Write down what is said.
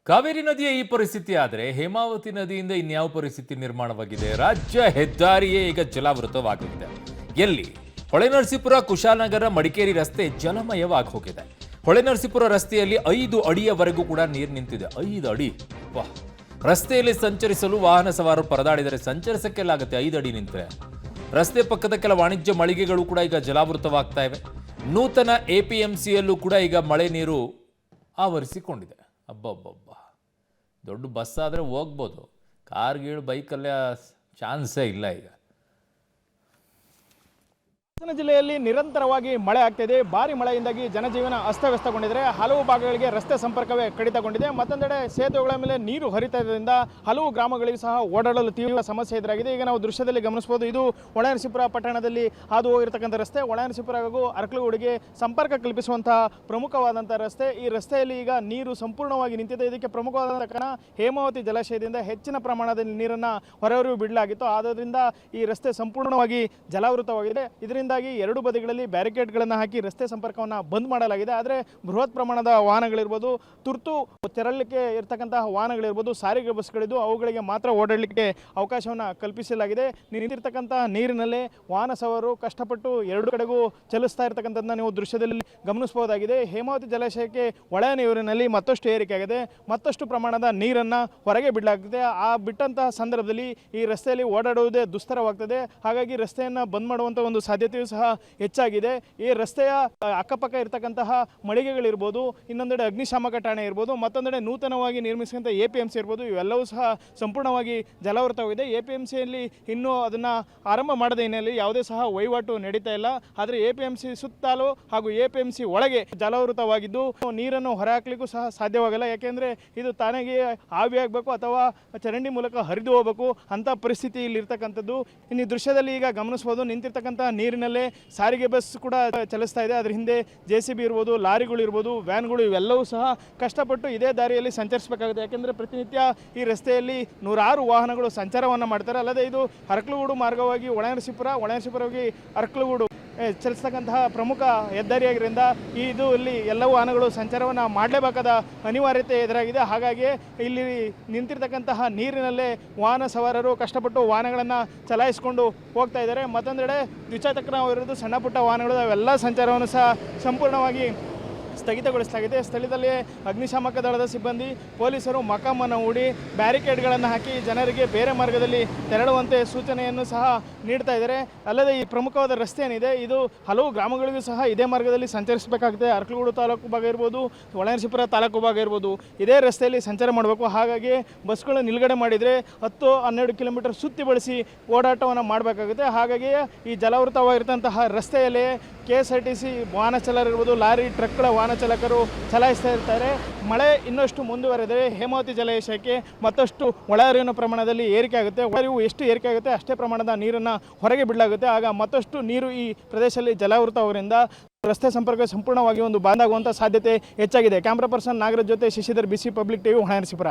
ಕಾವೇರಿ ನದಿಯ ಈ ಪರಿಸ್ಥಿತಿ ಆದರೆ ಹೇಮಾವತಿ ನದಿಯಿಂದ ಇನ್ಯಾವ ಪರಿಸ್ಥಿತಿ ನಿರ್ಮಾಣವಾಗಿದೆ? ರಾಜ್ಯ ಹೆದ್ದಾರಿಯೇ ಈಗ ಜಲಾವೃತವಾಗಿದೆ. ಎಲ್ಲಿ? ಹೊಳೆನರಸೀಪುರ ಕುಶಾಲನಗರ ಮಡಿಕೇರಿ ರಸ್ತೆ ಜಲಮಯವಾಗಿ ಹೋಗಿದೆ. ಹೊಳೆನರಸೀಪುರ ರಸ್ತೆಯಲ್ಲಿ 5 ಅಡಿಯವರೆಗೂ ಕೂಡ ನೀರು ನಿಂತಿದೆ. 5 ಅಡಿ. ವಾಹ್! ರಸ್ತೆಯಲ್ಲಿ ಸಂಚರಿಸಲು ವಾಹನ ಸವಾರರು ಪರದಾಡಿದರೆ ಸಂಚರಿಸಕ್ಕೆಲ್ಲಾಗುತ್ತೆ 5 ಅಡಿ ನಿಂತರೆ. ರಸ್ತೆ ಪಕ್ಕದ ಕೆಲ ವಾಣಿಜ್ಯ ಮಳಿಗೆಗಳು ಕೂಡ ಈಗ ಜಲಾವೃತವಾಗ್ತಾ ಇವೆ. ನೂತನ ಎಪಿಎಂಸಿಯಲ್ಲೂ ಕೂಡ ಈಗ ಮಳೆ ನೀರು ಆವರಿಸಿಕೊಂಡಿದೆ. ಅಬ್ಬಬ್ಬಬ್ಬ, ದೊಡ್ಡ ಬಸ್ ಆದರೆ ಹೋಗ್ಬೋದು, ಕಾರ್ಗೀಳು ಬೈಕಲ್ಲೇ ಚಾನ್ಸೇ ಇಲ್ಲ ಈಗ. ಹಾಸನ ಜಿಲ್ಲೆಯಲ್ಲಿ ನಿರಂತರವಾಗಿ ಮಳೆ ಆಗ್ತಿದೆ. ಭಾರಿ ಮಳೆಯಿಂದಾಗಿ ಜನಜೀವನ ಅಸ್ತವ್ಯಸ್ತಗೊಂಡಿದೆ. ಹಲವು ಭಾಗಗಳಿಗೆ ರಸ್ತೆ ಸಂಪರ್ಕವೇ ಕಡಿತಗೊಂಡಿದೆ. ಮತ್ತೊಂದೆಡೆ ಸೇತುವೆಗಳ ಮೇಲೆ ನೀರು ಹರಿತಾ ಇರೋದ್ರಿಂದ ಹಲವು ಗ್ರಾಮಗಳಿಗೂ ಸಹ ಓಡಾಡಲು ತೀವ್ರ ಸಮಸ್ಯೆ ಎದುರಾಗಿದೆ. ಈಗ ನಾವು ದೃಶ್ಯದಲ್ಲಿ ಗಮನಿಸಬಹುದು, ಇದು ಹೊಳೆನರಸೀಪುರ ಪಟ್ಟಣದಲ್ಲಿ ಹಾದು ಹೋಗಿರತಕ್ಕಂಥ ರಸ್ತೆ. ಹೊಳೆನರಸೀಪುರ ಹಾಗೂ ಅರಕಲಗೂಡಿಗೆ ಸಂಪರ್ಕ ಕಲ್ಪಿಸುವಂತಹ ಪ್ರಮುಖವಾದಂಥ ರಸ್ತೆ. ಈ ರಸ್ತೆಯಲ್ಲಿ ಈಗ ನೀರು ಸಂಪೂರ್ಣವಾಗಿ ನಿಂತಿದೆ. ಇದಕ್ಕೆ ಪ್ರಮುಖವಾದಂಥ ಕಾರಣ ಹೇಮಾವತಿ ಜಲಾಶಯದಿಂದ ಹೆಚ್ಚಿನ ಪ್ರಮಾಣದಲ್ಲಿ ನೀರನ್ನು ಹೊರಹರಿವು ಬಿಡಲಾಗಿತ್ತು. ಆದ್ದರಿಂದ ಈ ರಸ್ತೆ ಸಂಪೂರ್ಣವಾಗಿ ಜಲಾವೃತವಾಗಿದೆ. ಇದರಿಂದಾಗಿ ಎರಡು ಬದಿಗಳಲ್ಲಿ ಬ್ಯಾರಿಕೇಡ್ಗಳನ್ನು ಹಾಕಿ ರಸ್ತೆ ಸಂಪರ್ಕವನ್ನು ಬಂದ್ ಮಾಡಲಾಗಿದೆ. ಆದರೆ ಬೃಹತ್ ಪ್ರಮಾಣದ ವಾಹನಗಳಿರ್ಬೋದು, ತುರ್ತು ತೆರಳಲಿಕ್ಕೆ ಇರತಕ್ಕಂತಹ ವಾಹನಗಳಿರ್ಬೋದು, ಸಾರಿಗೆ ಬಸ್ಗಳಿದ್ದು ಅವುಗಳಿಗೆ ಮಾತ್ರ ಓಡಾಡಲಿಕ್ಕೆ ಅವಕಾಶವನ್ನು ಕಲ್ಪಿಸಲಾಗಿದೆ. ನಿಂತಿರ್ತಕ್ಕಂತಹ ನೀರಿನಲ್ಲೇ ವಾಹನ ಸವಾರರು ಕಷ್ಟಪಟ್ಟು ಎರಡು ಕಡೆಗೂ ಚಲಿಸ್ತಾ ಇರತಕ್ಕಂಥದ್ದನ್ನ ನೀವು ದೃಶ್ಯದಲ್ಲಿ ಗಮನಿಸಬಹುದಾಗಿದೆ. ಹೇಮಾವತಿ ಜಲಾಶಯಕ್ಕೆ ಒಳ ನೀರಿನಲ್ಲಿ ಮತ್ತಷ್ಟು ಏರಿಕೆ ಆಗಿದೆ. ಮತ್ತಷ್ಟು ಪ್ರಮಾಣದ ನೀರನ್ನು ಹೊರಗೆ ಬಿಡಲಾಗ್ತದೆ. ಆ ಬಿಟ್ಟಂತಹ ಸಂದರ್ಭದಲ್ಲಿ ಈ ರಸ್ತೆಯಲ್ಲಿ ಓಡಾಡುವುದೇ ದುಸ್ತರವಾಗ್ತದೆ. ಹಾಗಾಗಿ ರಸ್ತೆಯನ್ನು ಬಂದ್ ಮಾಡುವಂಥ ಒಂದು ಸಾಧ್ಯತೆಯೂ ಸಹ ಹೆಚ್ಚಾಗಿದೆ. ಈ ರಸ್ತೆಯ ಅಕ್ಕಪಕ್ಕ ಇರತಕ್ಕಂತಹ ಮಳಿಗೆಗಳಿರ್ಬೋದು, ಇನ್ನೊಂದೆಡೆ ಅಗ್ನಿಶಾಮಕ ಠಾಣೆ ಇರ್ಬೋದು, ಮತ್ತೊಂದೆಡೆ ನೂತನವಾಗಿ ನಿರ್ಮಿಸಿದಂಥ ಎಪಿಎಂಸಿ ಇರ್ಬೋದು, ಇವೆಲ್ಲವೂ ಸಹ ಸಂಪೂರ್ಣವಾಗಿ ಜಲಾವೃತವಾಗಿದೆ. ಎಪಿಎಂಸಿಯಲ್ಲಿ ಇನ್ನೂ ಅದನ್ನು ಆರಂಭ ಮಾಡದ ಹಿನ್ನೆಲೆಯಲ್ಲಿ ಯಾವುದೇ ಸಹ ವಹಿವಾಟು ನಡೀತಾ ಇಲ್ಲ. ಆದರೆ ಎಪಿಎಂಸಿ ಸುತ್ತಲೂ ಹಾಗೂ ಎಪಿಎಂಸಿ ಒಳಗೆ ಜಲಾವೃತವಾಗಿದ್ದು ನೀರನ್ನು ಹೊರಹಾಕಲಿಕ್ಕೂ ಸಹ ಸಾಧ್ಯವಾಗಲ್ಲ. ಯಾಕೆಂದರೆ ಇದು ತಾನಾಗಿ ಆವಿಯಾಗಬೇಕು ಅಥವಾ ಚರಂಡಿ ಮೂಲಕ ಹರಿದು ಹೋಗಬೇಕು ಅಂಥ ಪರಿಸ್ಥಿತಿ ಇಲ್ಲಿರ್ತಕ್ಕಂಥದ್ದು. ಇನ್ನು ದೃಶ್ಯದಲ್ಲಿ ಈಗ ಗಮನಿಸಬಹುದು, ನಿಂತಿರ್ತಕ್ಕಂಥ ನೀರಿನಲ್ಲೇ ಸಾರಿಗೆ ಬಸ್ ಕೂಡ ಚಲಿಸ್ತಾ ಇದೆ. ಅದರ ಹಿಂದೆ JCB ಇರ್ಬೋದು, ಲಾರಿಗಳು ಇರ್ಬೋದು, ವ್ಯಾನ್ಗಳು ಇವೆಲ್ಲವೂ ಸಹ ಕಷ್ಟಪಟ್ಟು ಇದೇ ದಾರಿಯಲ್ಲಿ ಸಂಚರಿಸಬೇಕಾಗುತ್ತೆ. ಯಾಕೆಂದರೆ ಪ್ರತಿನಿತ್ಯ ಈ ರಸ್ತೆಯಲ್ಲಿ ನೂರಾರು ವಾಹನಗಳು ಸಂಚಾರವನ್ನು ಮಾಡ್ತಾರೆ. ಅಲ್ಲದೆ ಇದು ಅರಕಲಗೂಡು ಮಾರ್ಗವಾಗಿ ಹೊಳೆನರಸೀಪುರವಾಗಿ ಅರಕಲಗೂಡು ಚಲಿಸ್ತಕ್ಕಂತಹ ಪ್ರಮುಖ ಹೆದ್ದಾರಿಯಾಗಿದ್ದರಿಂದ ಇದು ಇಲ್ಲಿ ಎಲ್ಲವೂ ವಾಹನಗಳು ಸಂಚಾರವನ್ನು ಮಾಡಲೇಬೇಕಾದ ಅನಿವಾರ್ಯತೆ ಎದುರಾಗಿದೆ. ಹಾಗಾಗಿ ಇಲ್ಲಿ ನಿಂತಿರ್ತಕ್ಕಂತಹ ನೀರಿನಲ್ಲೇ ವಾಹನ ಸವಾರರು ಕಷ್ಟಪಟ್ಟು ವಾಹನಗಳನ್ನು ಚಲಾಯಿಸಿಕೊಂಡು ಹೋಗ್ತಾ ಇದ್ದಾರೆ. ಮತ್ತೊಂದೆಡೆ ದ್ವಿಚಕ್ರವಿರೋದು ಸಣ್ಣ ಪುಟ್ಟ ವಾಹನಗಳು ಅವೆಲ್ಲ ಸಂಚಾರವನ್ನು ಸಹ ಸಂಪೂರ್ಣವಾಗಿ ಸ್ಥಗಿತಗೊಳಿಸಲಾಗಿದೆ. ಸ್ಥಳದಲ್ಲಿ ಅಗ್ನಿಶಾಮಕ ದಳದ ಸಿಬ್ಬಂದಿ, ಪೊಲೀಸರು ಮಕಾಮನ್ನು ಹೂಡಿ ಬ್ಯಾರಿಕೇಡ್ಗಳನ್ನು ಹಾಕಿ ಜನರಿಗೆ ಬೇರೆ ಮಾರ್ಗದಲ್ಲಿ ತೆರಳುವಂತೆ ಸೂಚನೆಯನ್ನು ಸಹ ನೀಡ್ತಾ ಇದ್ದಾರೆ. ಅಲ್ಲದೆ ಈ ಪ್ರಮುಖವಾದ ರಸ್ತೆ ಏನಿದೆ ಇದು ಹಲವು ಗ್ರಾಮಗಳಿಗೂ ಸಹ ಇದೇ ಮಾರ್ಗದಲ್ಲಿ ಸಂಚರಿಸಬೇಕಾಗುತ್ತೆ. ಅರಕಲಗೂಡು ತಾಲೂಕು ಭಾಗ ಇರ್ಬೋದು, ಹೊಳೆನರಸೀಪುರ ತಾಲೂಕು ಭಾಗ ಇರ್ಬೋದು, ಇದೇ ರಸ್ತೆಯಲ್ಲಿ ಸಂಚಾರ ಮಾಡಬೇಕು. ಹಾಗಾಗಿ ಬಸ್ಗಳು ನಿಲುಗಡೆ ಮಾಡಿದರೆ 10-12 ಕಿಲೋಮೀಟರ್ ಸುತ್ತಿ ಬಳಸಿ ಓಡಾಟವನ್ನು ಮಾಡಬೇಕಾಗುತ್ತೆ. ಹಾಗಾಗಿ ಈ ಜಲಾವೃತವಾಗಿರ್ತಂತಹ ರಸ್ತೆಯಲ್ಲಿ KSRTC ವಾಹನ ಚಾಲಕರಿರ್ಬೋದು, ಲಾರಿ ಟ್ರಕ್ಗಳ ವಾಹನ ಚಾಲಕರು ಚಲಾಯಿಸ್ತಾ ಇರ್ತಾರೆ. ಮಳೆ ಇನ್ನಷ್ಟು ಮುಂದುವರೆದರೆ ಹೇಮಾವತಿ ಜಲಾಶಯಕ್ಕೆ ಮತ್ತಷ್ಟು ಒಳಹರಿವಿನ ಪ್ರಮಾಣದಲ್ಲಿ ಏರಿಕೆ ಆಗುತ್ತೆ. ಒಳಹರಿವು ಎಷ್ಟು ಏರಿಕೆ ಆಗುತ್ತೆ ಅಷ್ಟೇ ಪ್ರಮಾಣದ ನೀರನ್ನು ಹೊರಗೆ ಬಿಡಲಾಗುತ್ತೆ. ಆಗ ಮತ್ತಷ್ಟು ನೀರು ಈ ಪ್ರದೇಶದಲ್ಲಿ ಜಲಾವೃತವಾಗೋದ್ರಿಂದ ರಸ್ತೆ ಸಂಪರ್ಕ ಸಂಪೂರ್ಣವಾಗಿ ಒಂದು ಬಂದ್ ಆಗುವಂಥ ಸಾಧ್ಯತೆ ಹೆಚ್ಚಾಗಿದೆ. ಕ್ಯಾಮ್ರಾ ಪರ್ಸನ್ ನಾಗರಾಜ್ ಜೊತೆ Shashidhar, BC public TV, Holenarasipura.